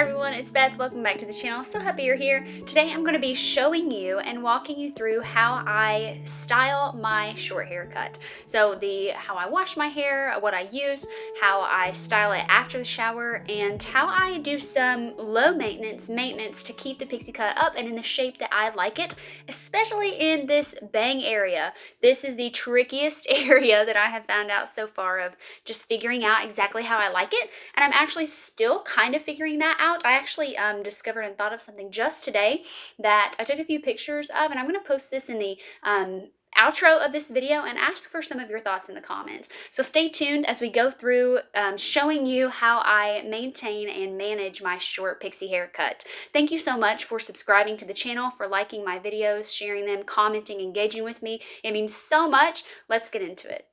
everyone, it's Beth. Welcome back to the channel. So happy you're here. Today I'm going to be showing you and walking you through how I style my short haircut. So how I wash my hair, what I use, how I style it after the shower, and how I do some low maintenance to keep the pixie cut up and in the shape that I like it, especially in this bang area. This is the trickiest area that I have found out so far of just figuring out exactly how I like it, and I'm actually still kind of figuring that out. I actually discovered and thought of something just today that I took a few pictures of, and I'm going to post this in the outro of this video and ask for some of your thoughts in the comments. So stay tuned as we go through showing you how I maintain and manage my short pixie haircut. Thank you so much for subscribing to the channel, for liking my videos, sharing them, commenting, engaging with me. It means so much. Let's get into it.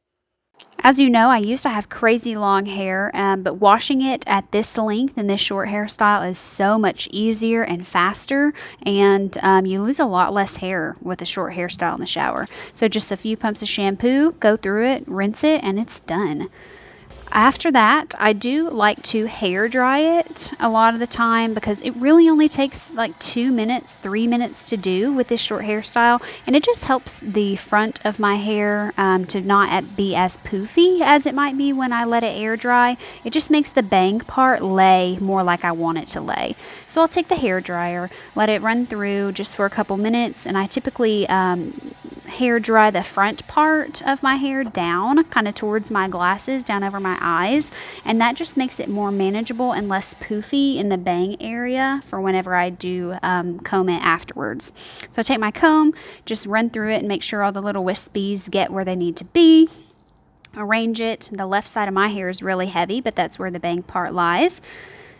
As you know, I used to have crazy long hair, but washing it at this length in this short hairstyle is so much easier and faster, and you lose a lot less hair with a short hairstyle in the shower. So just a few pumps of shampoo, go through it, rinse it, and it's done. After that, I do like to hair dry it a lot of the time because it really only takes like 2 minutes, 3 minutes to do with this short hairstyle, and it just helps the front of my hair to not be as poofy as it might be when I let it air dry. It just makes the bang part lay more like I want it to lay. So I'll take the hair dryer, let it run through just for a couple minutes, and I typically hair dry the front part of my hair down, kind of towards my glasses, down over my eyes, and that just makes it more manageable and less poofy in the bang area for whenever I do comb it afterwards. So I take my comb, just run through it and make sure all the little wispies get where they need to be. Arrange it. The left side of my hair is really heavy, but that's where the bang part lies,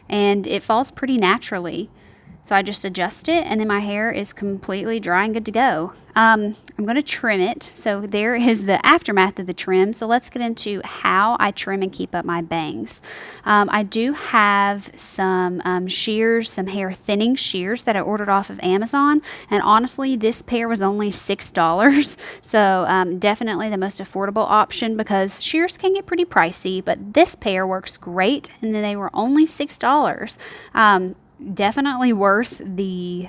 and it falls pretty naturally. So I just adjust it, and then my hair is completely dry and good to go. I'm going to trim it. So there is the aftermath of the trim. So let's get into how I trim and keep up my bangs. I do have some shears, some hair thinning shears that I ordered off of Amazon. And honestly, this pair was only $6. So definitely the most affordable option because shears can get pretty pricey. But this pair works great, and then they were only $6. Definitely worth the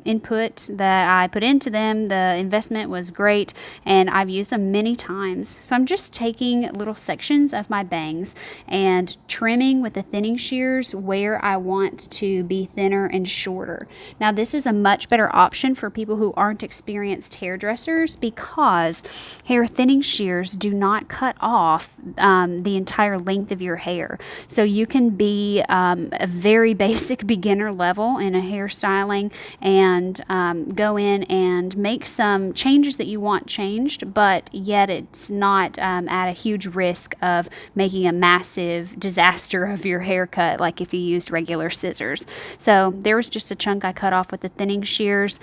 input that I put into them. The investment was great, and I've used them many times. So I'm just taking little sections of my bangs and trimming with the thinning shears where I want to be thinner and shorter. Now this is a much better option for people who aren't experienced hairdressers because hair thinning shears do not cut off the entire length of your hair. So you can be a very basic beginner level in a hairstyling and go in and make some changes that you want changed, but yet it's not at a huge risk of making a massive disaster of your haircut like if you used regular scissors. So there was just a chunk I cut off with the thinning shears.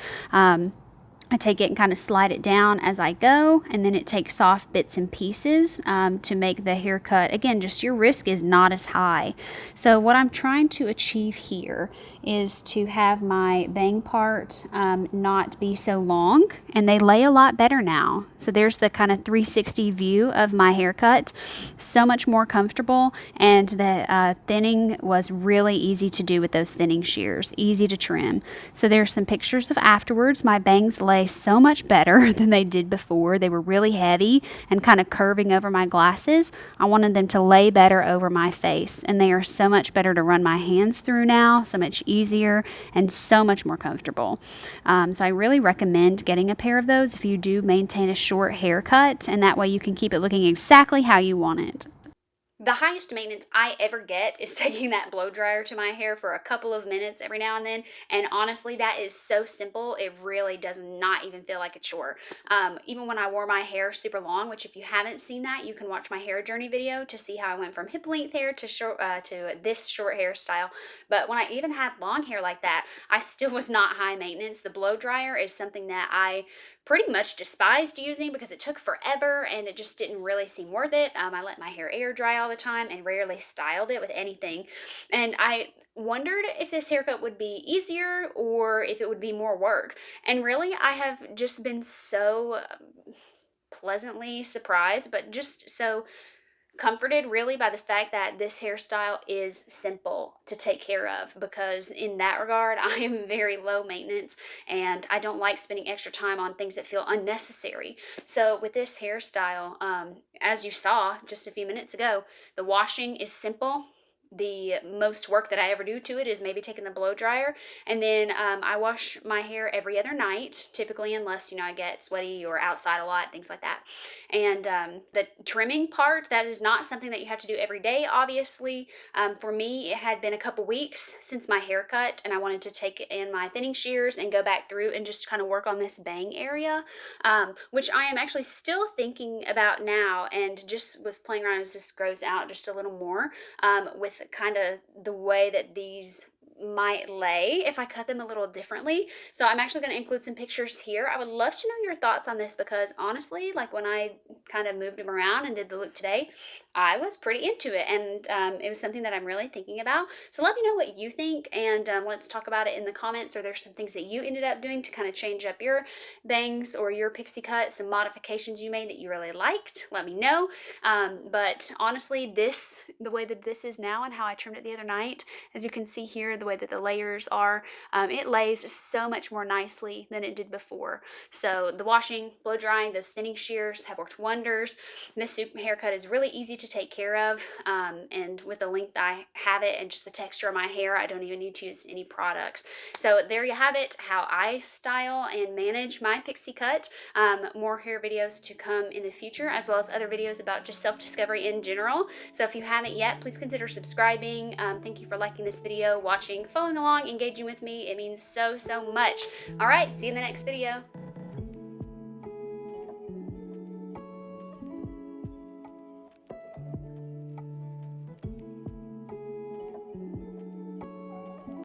I take it and kind of slide it down as I go, and then it takes off bits and pieces to make the haircut. Again, just your risk is not as high. So what I'm trying to achieve here is to have my bang part not be so long, and they lay a lot better now. So there's the kind of 360 view of my haircut. So much more comfortable, and the thinning was really easy to do with those thinning shears, easy to trim. So there's some pictures of afterwards. My bangs lay so much better than they did before. They were really heavy and kind of curving over my glasses. I wanted them to lay better over my face, and they are so much better to run my hands through now, so much easier and so much more comfortable. So I really recommend getting a pair of those if you do maintain a short haircut, and that way you can keep it looking exactly how you want it. The highest maintenance I ever get is taking that blow dryer to my hair for a couple of minutes every now and then, and honestly that is so simple it really does not even feel like a chore. Even when I wore my hair super long, which if you haven't seen that, you can watch my hair journey video to see how I went from hip length hair to this short hairstyle. But when I even had long hair like that, I still was not high maintenance. The blow dryer is something that I pretty much despised using because it took forever and it just didn't really seem worth it. I let my hair air dry all the time and rarely styled it with anything. And I wondered if this haircut would be easier or if it would be more work. And really, I have just been so pleasantly surprised, but just so comforted really by the fact that this hairstyle is simple to take care of, because in that regard I am very low maintenance and I don't like spending extra time on things that feel unnecessary. So with this hairstyle, as you saw just a few minutes ago, the washing is simple. The most work that I ever do to it is maybe taking the blow dryer, and then I wash my hair every other night, typically, unless I get sweaty or outside a lot, things like that. And the trimming part, that is not something that you have to do every day, obviously. For me, it had been a couple weeks since my haircut, and I wanted to take in my thinning shears and go back through and just kind of work on this bang area, which I am actually still thinking about now, and just was playing around as this grows out just a little more, with kind of the way that these might lay if I cut them a little differently. So I'm actually going to include some pictures here. I would love to know your thoughts on this, because honestly, like when I kind of moved them around and did the look today, I was pretty into it, and it was something that I'm really thinking about. So let me know what you think, and let's talk about it in the comments. Or there's some things that you ended up doing to kind of change up your bangs or your pixie cut, some modifications you made that you really liked. Let me know. But honestly, the way that this is now and how I trimmed it the other night, as you can see here, the way that the layers are, it lays so much more nicely than it did before. So the washing, blow drying, those thinning shears have worked wonders. This haircut is really easy to take care of, and with the length I have it and just the texture of my hair, I don't even need to use any products. So there you have it, how I style and manage my pixie cut. More hair videos to come in the future, as well as other videos about just self-discovery in general. So if you haven't yet, please consider subscribing. Thank you for liking this video, watching, following along, engaging with me. It means so much. All right, see you in the next video.